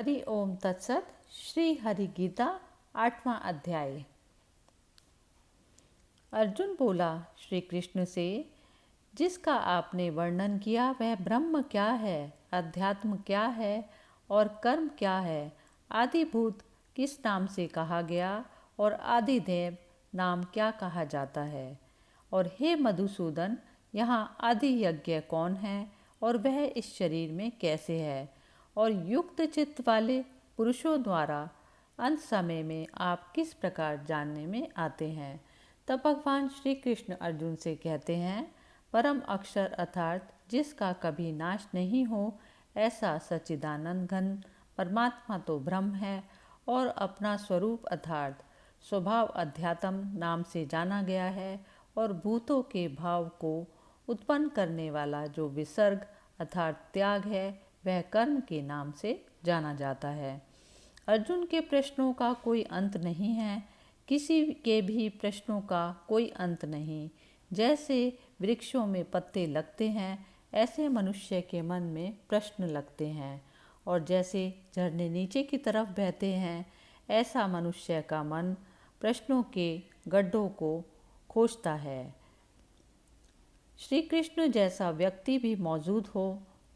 हरि ओम तत्सत। श्री हरि गीता 8वां अध्याय। अर्जुन बोला श्री कृष्ण से, जिसका आपने वर्णन किया वह ब्रह्म क्या है, अध्यात्म क्या है और कर्म क्या है, आदिभूत किस नाम से कहा गया और आदिदेव नाम क्या कहा जाता है। और हे मधुसूदन, यहाँ आदि यज्ञ कौन है और वह इस शरीर में कैसे है, और युक्त चित्त वाले पुरुषों द्वारा अंत समय में आप किस प्रकार जानने में आते हैं। तब भगवान श्री कृष्ण अर्जुन से कहते हैं, परम अक्षर अर्थात जिसका कभी नाश नहीं हो ऐसा सच्चिदानंद घन परमात्मा तो ब्रह्म है, और अपना स्वरूप अर्थात स्वभाव अध्यात्म नाम से जाना गया है, और भूतों के भाव को उत्पन्न करने वाला जो विसर्ग अर्थात त्याग है वह कर्म के नाम से जाना जाता है। अर्जुन के प्रश्नों का कोई अंत नहीं है, किसी के भी प्रश्नों का कोई अंत नहीं। जैसे वृक्षों में पत्ते लगते हैं ऐसे मनुष्य के मन में प्रश्न लगते हैं, और जैसे झरने नीचे की तरफ बहते हैं ऐसा मनुष्य का मन प्रश्नों के गड्ढों को खोजता है। श्री कृष्ण जैसा व्यक्ति भी मौजूद हो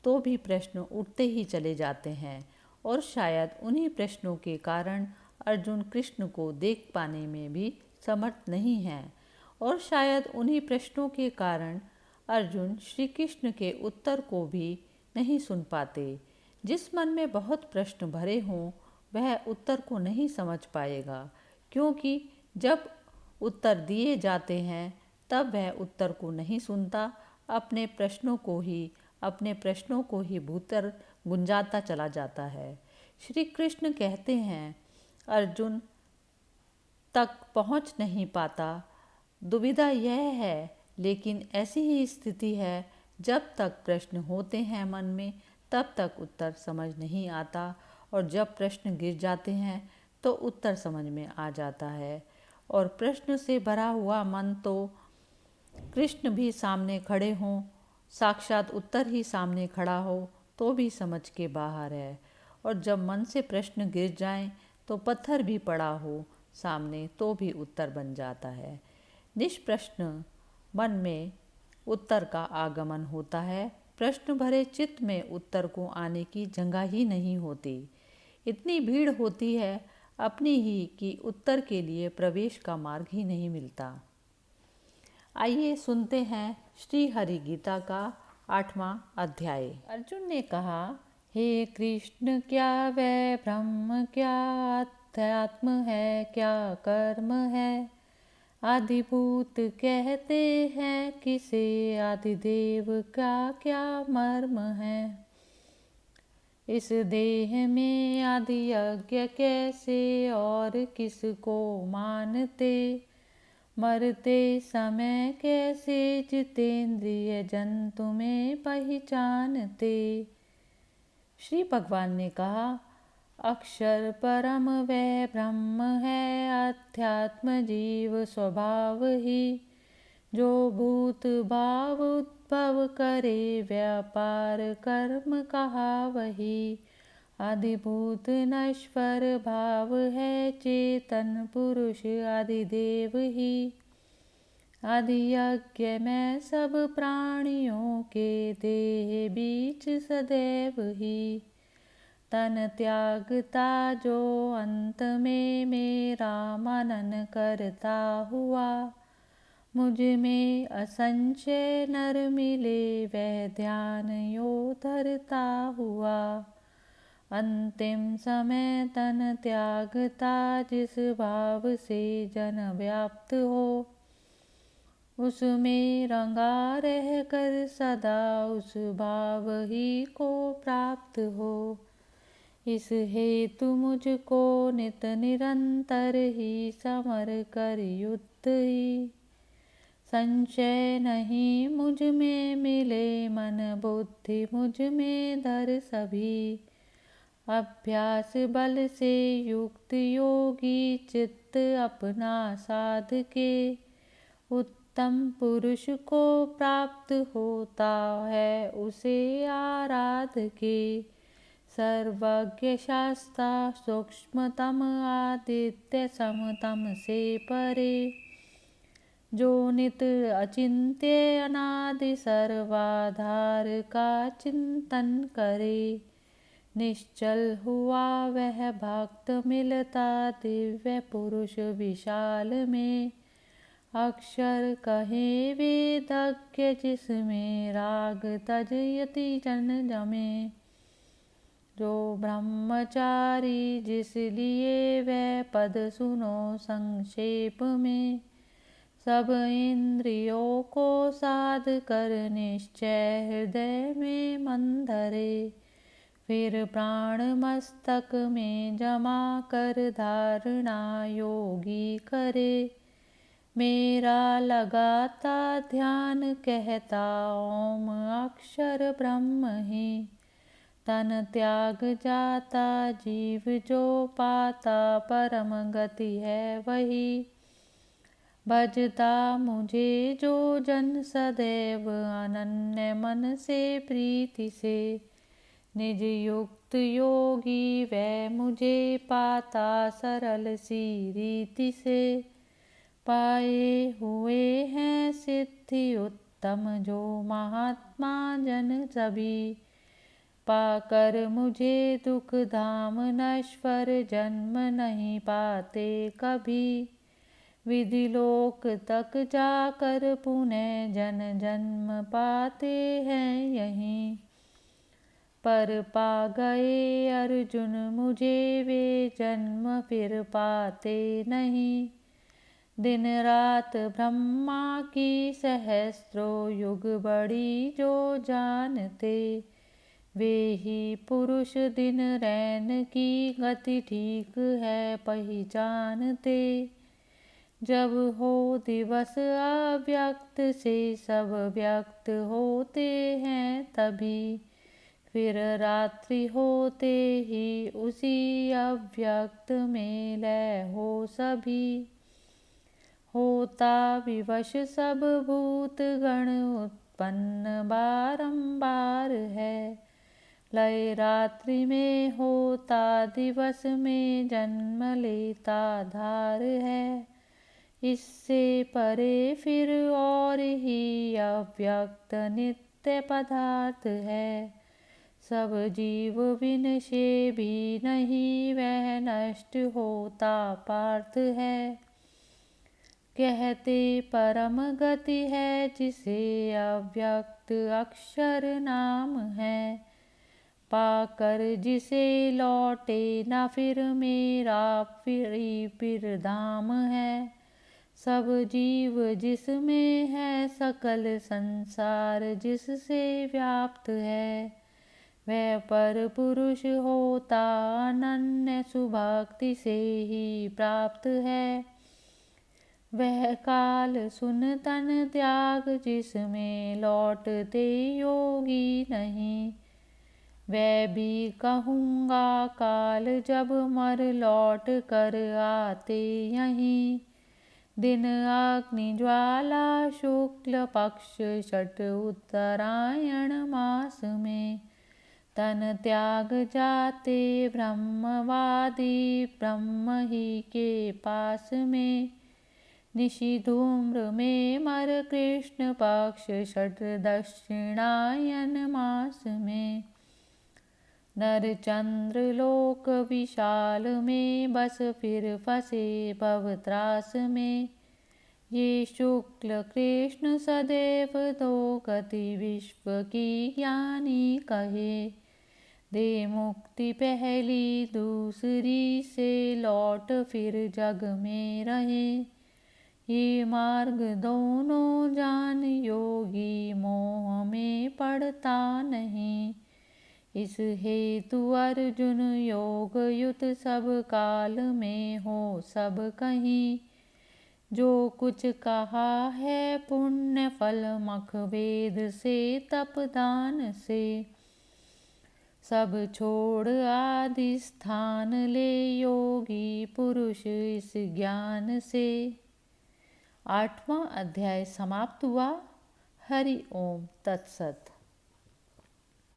तो भी प्रश्न उठते ही चले जाते हैं, और शायद उन्हीं प्रश्नों के कारण अर्जुन कृष्ण को देख पाने में भी समर्थ नहीं है, और शायद उन्हीं प्रश्नों के कारण अर्जुन श्री कृष्ण के उत्तर को भी नहीं सुन पाते। जिस मन में बहुत प्रश्न भरे हों वह उत्तर को नहीं समझ पाएगा, क्योंकि जब उत्तर दिए जाते हैं तब वह उत्तर को नहीं सुनता, अपने प्रश्नों को ही भूतर गुंजाता चला जाता है। श्री कृष्ण कहते हैं, अर्जुन तक पहुंच नहीं पाता। दुविधा यह है, लेकिन ऐसी ही स्थिति है, जब तक प्रश्न होते हैं मन में तब तक उत्तर समझ नहीं आता, और जब प्रश्न गिर जाते हैं तो उत्तर समझ में आ जाता है। और प्रश्न से भरा हुआ मन तो कृष्ण भी सामने खड़े हों, साक्षात उत्तर ही सामने खड़ा हो तो भी समझ के बाहर है। और जब मन से प्रश्न गिर जाएं तो पत्थर भी पड़ा हो सामने तो भी उत्तर बन जाता है। निष्प्रश्न मन में उत्तर का आगमन होता है। प्रश्न भरे चित्त में उत्तर को आने की जगह ही नहीं होती। इतनी भीड़ होती है अपनी ही कि उत्तर के लिए प्रवेश का मार्ग ही नहीं मिलता। आइए सुनते हैं श्री हरि गीता का 8वां अध्याय। अर्जुन ने कहा, हे कृष्ण, क्या वह ब्रह्म, क्या अध्यात्म है, क्या कर्म है, आदिभूत कहते हैं किसे, आदिदेव का क्या मर्म है। इस देह में आदि यज्ञ कैसे और किसको मानते, मरते समय कैसे जितेंद्रिय जन तुम्हें पहचानते। श्री भगवान ने कहा, अक्षर परम वह ब्रह्म है, अध्यात्म जीव स्वभाव ही, जो भूत भाव उद्भव करे, व्यापार कर्म कहा वही। आदिभूत नश्वर भाव है, चेतन पुरुष आदिदेव ही। आदि यज्ञ में सब प्राणियों के देह बीच सदैव ही। तन त्यागता जो अंत में मेरा मनन करता हुआ, मुझ में असंशय नर मिले वह ध्यान यो धरता हुआ। अंतिम समय तन त्यागता जिस भाव से जन व्याप्त हो, उसमें रंगा रह कर सदा उस भाव ही को प्राप्त हो। इस हेतु मुझको नित निरंतर ही समर कर युद्ध ही। संशय नहीं मुझ में मिले, मन बुद्धि मुझ में धर सभी। अभ्यास बल से युक्त योगी चित्त अपना साध के, उत्तम पुरुष को प्राप्त होता है उसे आराध के। सर्वज्ञ शास्ता सूक्ष्मतम आदित्य समतम से परे, जो नित अचिंत्य अनादि सर्वाधार का चिंतन करे। निश्चल हुआ वह भक्त मिलता दिव्य पुरुष विशाल में, अक्षर कहे वेदज्ञ जिसमें राग तज यति जन जमे। जो ब्रह्मचारी जिसलिए वह पद सुनो संक्षेप में, सब इंद्रियों को साध कर निश्चय हृदय में मन धरे। फिर प्राण मस्तक में जमा कर धारणा योगी करे। मेरा लगाता ध्यान कहता ओम अक्षर ब्रह्म ही, तन त्याग जाता जीव जो पाता परम गति है वही। भजता मुझे जो जन सदैव अनन्य मन से प्रीति से, निज युक्त योगी वह मुझे पाता सरल सी रीति से। पाए हुए हैं सिद्धि उत्तम जो महात्मा जन सभी, पाकर मुझे दुख धाम नश्वर जन्म नहीं पाते कभी। विधि लोक तक जाकर पुनः जन जन्म पाते हैं यहीं, पर पा गए अर्जुन मुझे वे जन्म फिर पाते नहीं। दिन रात ब्रह्मा की सहस्त्रों युग बड़ी जो जानते, वे ही पुरुष दिन रैन की गति ठीक है पहचानते। जब हो दिवस अव्यक्त से सब व्यक्त होते हैं तभी, फिर रात्रि होते ही उसी अव्यक्त में लय हो सभी। होता विवश सब भूत गण उत्पन्न बारंबार है, लय रात्रि में होता दिवस में जन्म लेता धार है। इससे परे फिर और ही अव्यक्त नित्य पदार्थ है, सब जीव विनशे भी नहीं वह नष्ट होता पार्थ है। कहते परम गति है जिसे अव्यक्त अक्षर नाम है, पाकर जिसे लौटे न फिर मेरा फिर धाम है। सब जीव जिसमें है सकल संसार जिससे व्याप्त है, वह पर पुरुष होता अनन्य सुभक्ति से ही प्राप्त है। वह काल सुन तन त्याग जिसमें लौटते योगी नहीं, वह भी कहूँगा काल जब मर लौट कर आते यहीं। दिन अग्नि ज्वाला शुक्ल पक्ष छठ उत्तरायण मास में, तन त्याग जाते ब्रह्मवादी ब्रह्म ही के पास में। निशि धूम्र में मर कृष्ण पक्ष छठ दक्षिणायन मास में, नर चंद्र लोक विशाल में बस फिर फंसे भवत्रास में। ये शुक्ल कृष्ण सदैव दो गति विश्व की ज्ञानी कहे, दे मुक्ति पहली दूसरी से लौट फिर जग में रहे। ये मार्ग दोनों जान योगी मोह में पड़ता नहीं, इस हेतु अर्जुन योग युत सब काल में हो सब कहीं। जो कुछ कहा है पुण्य फल मख वेद से तपदान से, सब छोड़ आदि स्थान ले योगी पुरुष इस ज्ञान से। 8वां अध्याय समाप्त हुआ। हरि ओम तत्सत।